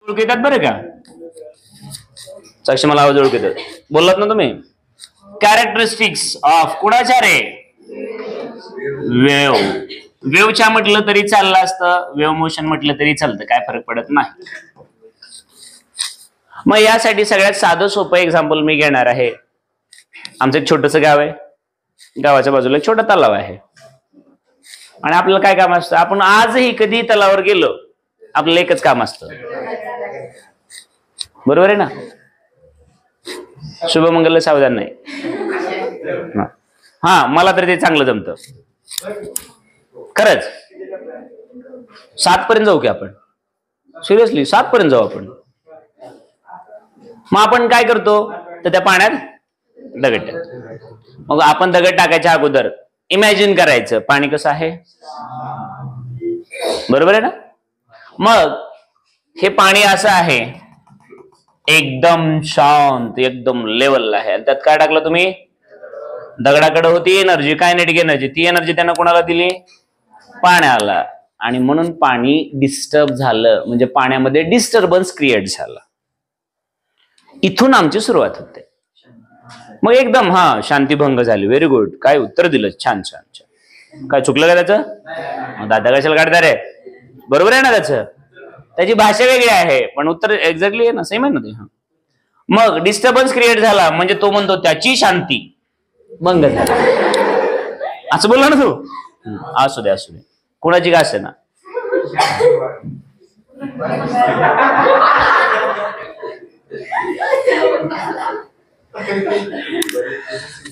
ओळख येतात बरं का. साक्षी मला आवाज ओळख येतात. बोललात ना तुम्ही. कॅरेक्टरिस्टिक्स ऑफ कुणाच्या रे वेव. वेवच्या म्हटलं तरी चाललं असतं, वेव मोशन म्हटलं तरी चालतं, काय फरक पडत नाही. मग यासाठी सगळ्यात साधं सोपं एक्झाम्पल मी घेणार आहे. आमचं एक छोटस गाव आहे, गावाच्या बाजूला एक छोटा तलाव आहे आणि आपल्याला काय काम असतं. आपण आजही कधी तलावावर गेलो आपल्याला एकच काम असतं, बरोबर आहे ना. शुभमंगल सावधान नाही. हा मला तर ते चांगलं जमतं खरंच. 7 पर्यंत जाऊ की आपण, सिरियसली 7 पर्यंत जाऊ आपण. मग आपण काय करतो तर त्या पाण्यात दगड टाकतो. मग आपण दगड टाकायच्या अगोदर इमॅजिन करायचं पाणी कसं आहे, बरोबर आहे ना. मग हे पाणी असं आहे एकदम शांत, एकदम लेवलला आहे. त्यात काय टाकलं तुम्ही, दगडाकडे होती एनर्जी, कायनेटिक एनर्जी. ती एनर्जी त्यांना कोणाला दिली, पाण्याला. आणि म्हणून पाणी डिस्टर्ब झालं, म्हणजे पाण्यामध्ये डिस्टर्बन्स क्रिएट झाला. इथून आमची सुरुवात होते. मग एकदम शांतीभंग झाली. व्हेरी गुड, काय उत्तर दिलं, छान छान छान. काय चुकलं का त्याचं, दादा कशाला काढता रे, बरोबर आहे ना. त्याची भाषा वेगळी आहे पण उत्तर एक्झॅक्टली आहे ना, सेम आहे ना ते. मग डिस्टर्बन्स क्रिएट झाला म्हणजे तो म्हणतो त्याची शांती भंग झाला, असं बोलला ना तू. असू दे असू दे, कोणाची का असे ना.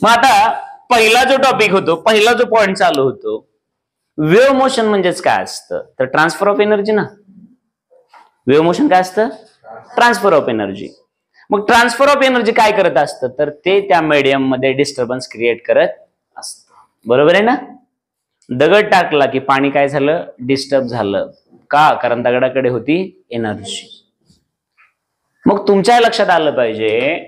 मग आता पहिला जो टॉपिक होतो, पहिला जो पॉइंट चालू होतो, वेव्ह मोशन म्हणजेच काय असतं तर ट्रान्सफर ऑफ एनर्जी ना. वेव्ह मोशन काय असतं, ट्रान्सफर ऑफ एनर्जी. मग ट्रान्सफर ऑफ एनर्जी काय करत असतं तर ते त्या मीडियम मध्ये डिस्टर्बन्स क्रिएट करत असतं, बरोबर आहे ना. दगड टाकला की पाणी काय झालं, डिस्टर्ब झालं. का, कारण दगडाकडे होती एनर्जी. मग तुमच्या लक्षात आलं पाहिजे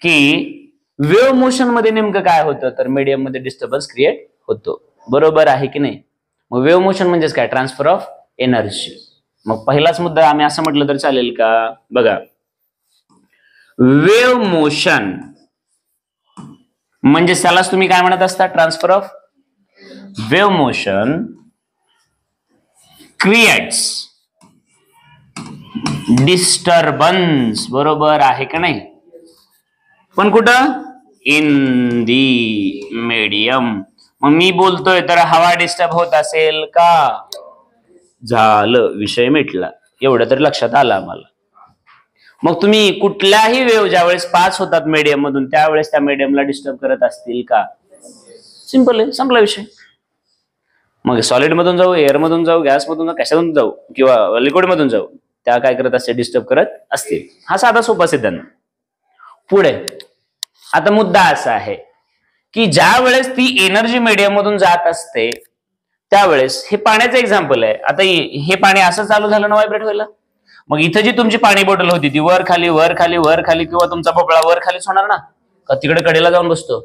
की वेव्ह मोशन मध्ये नेमकं काय होतं तर मीडियम मध्ये डिस्टर्बन्स क्रिएट होतो, बरोबर आहे की नाही. मग वेव्ह मोशन म्हणजेच काय, ट्रान्सफर ऑफ एनर्जी. मग पहिलाच मुद्दा आम्ही असं म्हटलं तर चालेल का, बघा. वेव्ह मोशन म्हणजे त्यालाच तुम्ही काय म्हणत असता, transfer of. Wave motion creates disturbance, बरोबर आहे का नाही. पण कुठं, इन दी मीडियम. मग मी बोलतोय तर हवा डिस्टर्ब होत असेल का, झालं, विषय मिटला. एवढं तर लक्षात आलं आम्हाला. मग तुम्ही कुठल्याही वेव्ह ज्यावेळेस पास होतात मीडियम मधून त्यावेळेस त्या मीडियमला डिस्टर्ब करत असतील का, सिंपल आहे, संपला विषय. मग सॉलिड मधून जाऊ, एअर मधून जाऊ, गॅस मधून जाऊ, कशातून जाऊ किंवा लिक्विड मधून जाऊ, त्या काय करत असते, डिस्टर्ब करत असतील. हा साधा सोपा सिद्धांत. पुढे आता मुद्दा असा आहे की ज्या वेळेस ती एनर्जी मीडियम मधून जात असते त्यावेळेस, हे पाण्याचं एक्झाम्पल आहे. आता हे पाणी असं चालू झालं ना व्हायब्रेट व्हायला. मग इथं जी तुमची पाणी बॉटल होती ती वर खाली वर खाली वर खाली, किंवा तुमचा भोपळा वर खालीच होणार ना, का तिकडे कडेला जाऊन बसतो,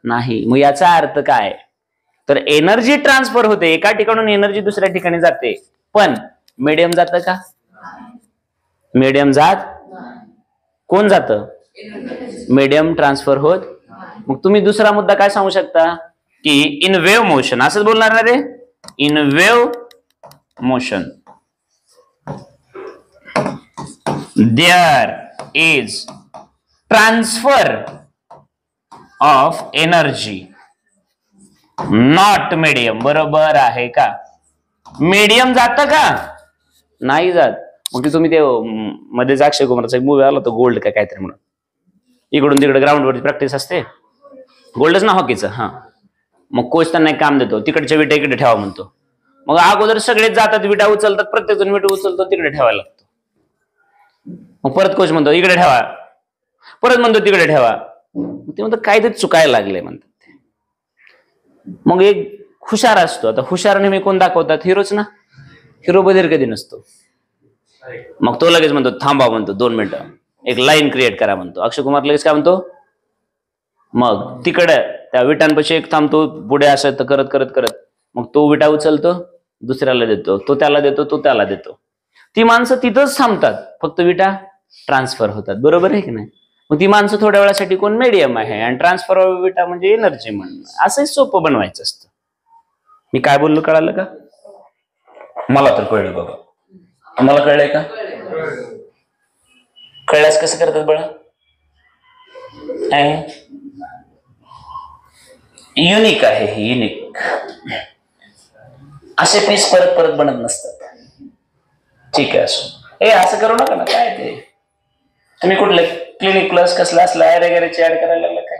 नाही. मग याचा अर्थ काय तर एनर्जी ट्रान्सफर होते, एका ठिकाणून एनर्जी दुसऱ्या ठिकाणी जाते, पण मीडियम जातं का, मीडियम जात, कोण जातं, मीडियम ट्रान्सफर होत. मग तुम्ही दुसरा मुद्दा काय सांगू शकता की इन वेव्ह मोशन, असंच बोलणार ना रे, in wave motion there is transfer of energy not medium, बरोबर आहे का. मीडियम जात का, नाही जात. मग तुम्ही ते मध्ये अक्षय कुमारचा एक मूवी आला तो गोल्ड का काहीतरी म्हणून, इकडून तिकडे ग्राउंडवरती प्रॅक्टिस असते, गोल्डच ना हॉकीचं. मग कोच त्यांना एक काम देतो, तिकडच्या विटा इकडे ठेवा म्हणतो. मग अगोदर सगळेच जातात, विटा उचलतात, प्रत्येक जण विटा उचलतो, तिकडे ठेवायला लागतो. मग परत कोच म्हणतो इकडे ठेवा, परत म्हणतो तिकडे ठेवा. ते म्हणतात काहीतरी चुकायला लागले म्हणतात. मग एक हुशार असतो, आता हुशार नेहमी कोण दाखवतात, हिरोच ना. हिरो बधीर कधी नसतो. मग तो लगेच म्हणतो थांबा, म्हणतो 2 मिनिटं, एक लाईन क्रिएट करा म्हणतो. अक्षय कुमार लगेच काय म्हणतो, मग तिकडे त्या विटांपाशी एक थांबतो, पुढे असं करत करत करत मग तो विटा उचलतो, दुसऱ्याला देतो, तो त्याला देतो, तो त्याला देतो. ती माणसं तिथंच थांबतात, फक्त विटा ट्रान्सफर होतात. बरोबर आहे की नाही? मग ती माणसं थोड्या वेळासाठी कोण मीडियम आहे आणि ट्रान्सफर ऑफ विटा म्हणजे एनर्जी म्हणणं. असंच सोपं बनवायचं असतं. मी काय बोललो कळालं का? मला तर कळलं बाबा. तुम्हाला कळलंय का? कळल्यास कसं करतात बळा? युनिक आहे हे, युनिक. असे पीस परत परत बनत नसतात. ठीक आहे, असो. असं करू नका ना. काय ते तुम्ही कुठले क्लिनिक प्लस कसला असला वगैरेची ऍड करायला लागला काय?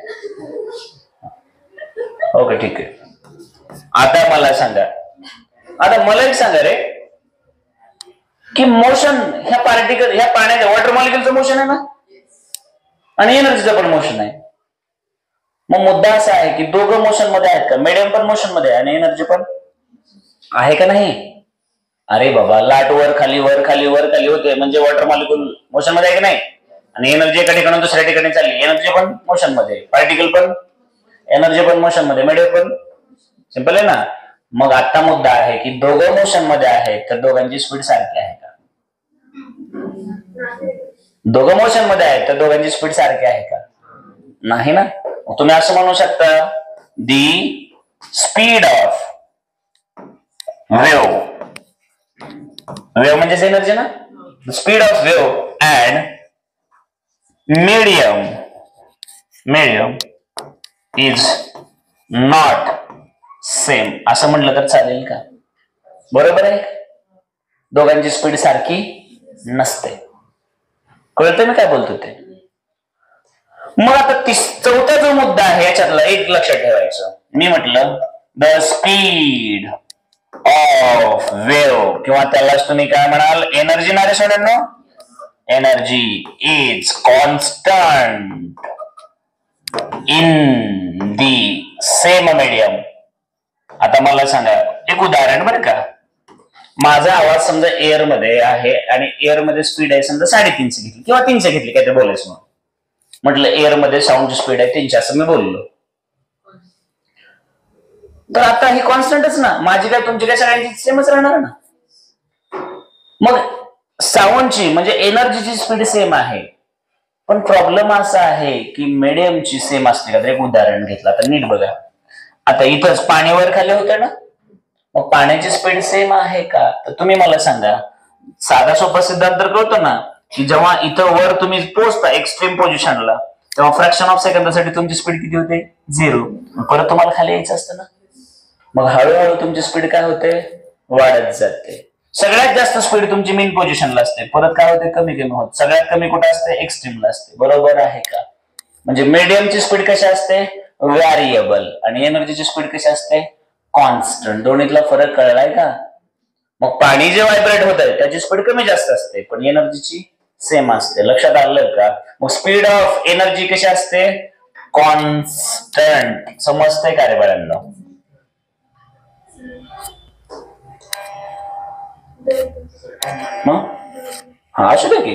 ओके, ठीक आहे. आता मला सांगा, आता मला एक सांगा रे, की मोशन ह्या पार्टिकल, ह्या पाण्याच्या वॉटर मॉलिक्युलचं मोशन आहे ना, आणि एनर्जीचं पण मोशन आहे. मग मुद्दा असा आहे की दोघं मोशन मध्ये आहेत का? मीडियम पण मोशन मध्ये आणि एनर्जी पण आहे का नाही? अरे बाबा, लाट वर खाली वर खाली वर खाली होते म्हणजे वॉटर मॉलिक्युल मोशन मध्ये आहे की नाही? आणि एनर्जी एका ठिकाणी दुसऱ्या ठिकाणी चालली, एनर्जी पण मोशन मध्ये, पार्टिकल पण एनर्जी पण मोशन मध्ये, मीडियम पण. सिंपल आहे ना? मग आता मुद्दा आहे की दोघं मोशन मध्ये आहेत तर दोघांची स्पीड सारखी आहे का? दोघं मोशन मध्ये आहेत तर दोघांची स्पीड सारखी आहे का? नाही ना. तुम्ही असं म्हणू शकता, दी स्पीड ऑफ वेव्ह, वेव्ह म्हणजेच एनर्जी ना, speed of wave and medium is not same, असं म्हटलं तर चालेल का? बरोबर आहे. दोघांची स्पीड सारखी नसते. कळतं मी काय बोलतो ते? मग आता चौथा जो मुद्दा आहे याच्यातला एक लक्षात ठेवायचं. मी म्हटलं द स्पीड ऑफ वेव्ह, किंवा त्यालाच तुम्ही काय म्हणाल, एनर्जी ना रे सोडांनो, energy is constant in the same medium. आता मला सांगा एक उदाहरण बरं का. माझा आवाज समजा एअर मध्ये आहे आणि एअर मध्ये स्पीड आहे समजा 350 घेतली किंवा 300 घेतली, काय ते बोलायचं. मग म्हटलं एअर मध्ये साऊंडची स्पीड आहे 300, असं मी बोललो. तर आता ही कॉन्स्टंटच ना, माझी काय तुमची काय सगळ्यांची सेमच राहणार ना. मग साऊंडची म्हणजे एनर्जीची स्पीड सेम आहे, पण प्रॉब्लेम असा आहे की मीडियमची सेम असते का? तर एक उदाहरण घेतलं, आता नीट बघा. आता इथंच पाणी वर खाली होतं ना, मग पाण्याची स्पीड सेम आहे का? तर तुम्ही मला सांगा. साधा सोपा सिद्धांत कळतो ना, की जेव्हा इथं वर तुम्ही पोहोचता एक्स्ट्रीम पोझिशनला, तेव्हा फ्रॅक्शन ऑफ सेकंदासाठी तुमची स्पीड किती होते? 0. परत तुम्हाला खाली यायचं असतं ना. मग हळूहळू तुमची स्पीड काय होते? वाढत जाते. सगळ्यात जास्त स्पीड तुमची मेन पोझिशनला असते, परत काय होते? कमी कमी होत. सगळ्यात कमी कुठे असते? एक्स्ट्रीमला असते. बरोबर आहे का? म्हणजे मीडियमची स्पीड कशी असते? व्हेरिएबल. आणि एनर्जीची स्पीड कशी असते? कॉन्स्टंट. दोन्हीतला फरक कळलाय का? मग पाणी जे व्हायब्रेट होत आहे त्याची स्पीड कमी जास्त असते, पण एनर्जीची सेम असते. लक्षात आलं का? मग स्पीड ऑफ एनर्जी कशी असते? कॉन्स्टंट. समजतंय का रे बाळांनो? हा, असू दे की.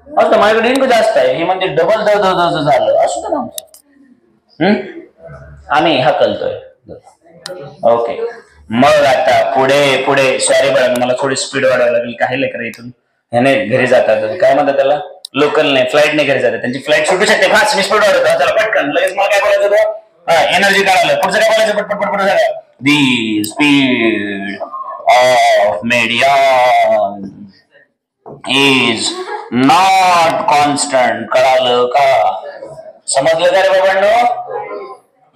असं माझ्याकडे इनकं जास्त आहे, हे म्हणजे डबल झालं, असू दे ना. आम्ही हकलतोय. ओके. मग आता पुढे पुढे, सॉरी बरं, मला थोडी स्पीड वाढवायला लागेल. काही लेकर इथून ह्याने घरी जातात, काय म्हणतात त्याला, लोकलने, फ्लाईटने घरी जातात. त्यांची फ्लाईट सुटू शकते फास्ट, मी स्पीड वाढवतो त्याला पटकन. लगेच मला काय बोलायचं होतं? एनर्जी काढायला. पुढचं काय बोलायचं? पटपट झालं. The speed of medium is not constant. कळालं का? समजलं का रे बाबांनो?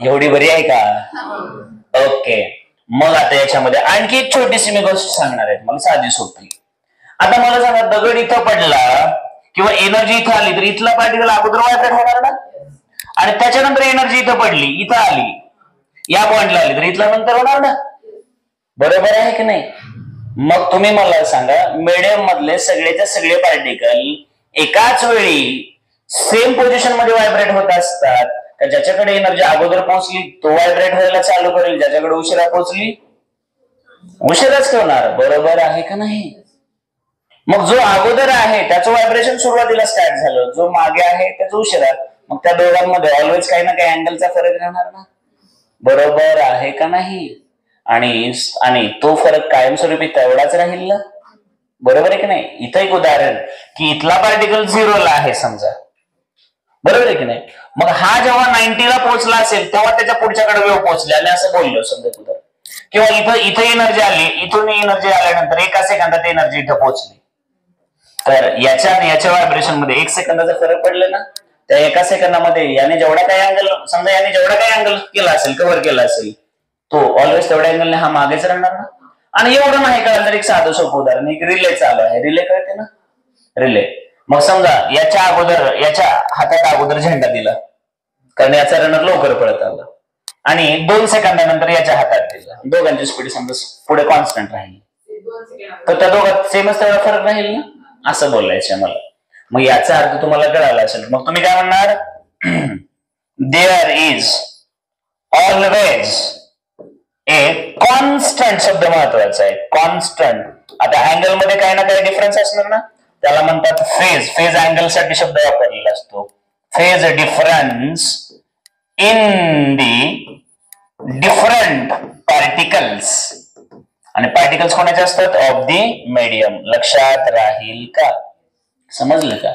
एवढी बरी आहे का? ओके. मग आता याच्यामध्ये आणखी एक छोटीशी मी गोष्ट सांगणार आहे, मला साधी सोपी. आता मला सांगा, दगड इथं पडला किंवा एनर्जी इथं आली तर इथला पार्टिकल अगोदर व्हायब्रेट होणार ना, आणि त्याच्यानंतर एनर्जी इथं पडली, इथं आली, या पॉइंटला आली तर इथला नंतर होणार ना. बरोबर आहे की नाही? मग तुम्ही मला सांगा, मीडियम मधले सगळेच्या सगळे पार्टिकल एकाच वेळी सेम पोझिशन मध्ये व्हायब्रेट होत असतात का? ज्याच्याकडे एनर्जी अगोदर पोहोचली तो व्हायब्रेट व्हायला चालू करेल, ज्याच्याकडे उशिरा पोहोचली उशिराच ठेवणार. बरोबर आहे का नाही? मग जो अगोदर आहे त्याचं व्हायब्रेशन सुरुवातीला स्टार्ट झालं, जो मागे आहे त्याचं उशिरा. मग त्या दोघांमध्ये ऑलवेज काही ना काही अँगलचा फरक राहणार ना. बरोबर आहे का नाही? आणि तो फरक कायमस्वरूपी तेवढाच राहील ना. बरोबर आहे की नाही? इथं एक उदाहरण की इथला पार्टिकल 0ला आहे समजा, बरोबर आहे की नाही? मग हा जेव्हा 90ला पोहोचला असेल तेव्हा त्याच्या पुढच्याकडे वेव्ह पोहोचली आणि असं बोललो समजा उदाहरण. किंवा इथं एनर्जी आली, इथून एनर्जी आल्यानंतर 1 सेकंदात एनर्जी इथं पोहोचली. तर याच्या आणि याच्या व्हायब्रेशन मध्ये 1 सेकंदाचा फरक पडला ना. त्या 1 सेकंदामध्ये याने जेवढा काही अँगल, समजा याने जेवढा काही अँगल केला असेल, कव्हर केला असेल, तो ऑलवेज तेवढ्या अँगलने हा मागेच राहणार ना. आणि एवढं नाही कळलं तर एक साधं सोपं उदाहरण, एक रिले चालू आहे. रिले कळते ना, रिले. मग समजा याच्या हातात अगोदर झेंडा दिला, कारण याचा रनर लवकर पळत आला, आणि 2 सेकंदानंतर याच्या हातात दिला. दोघांची स्पीड समजा पुढे कॉन्स्टंट राहील, तर त्या दोघात सेमच तेवढा फरक राहील ना, असं बोलायचं मला. मग याचा अर्थ तुम्हाला कळाला असेल. मग तुम्ही काय म्हणणार? There is always a constant. शब्द महत्वाचा आहे, कॉन्स्टंट. आता अँगल मध्ये काही ना काही डिफरन्स असणार ना, त्याला म्हणतात फेज. फेज अँगल साठी शब्द वापरलेला असतो. Phase difference in the different particles. आणि पार्टिकल्स कोणाचे असतात? Of the medium. लक्षात राहील का? समजलं का?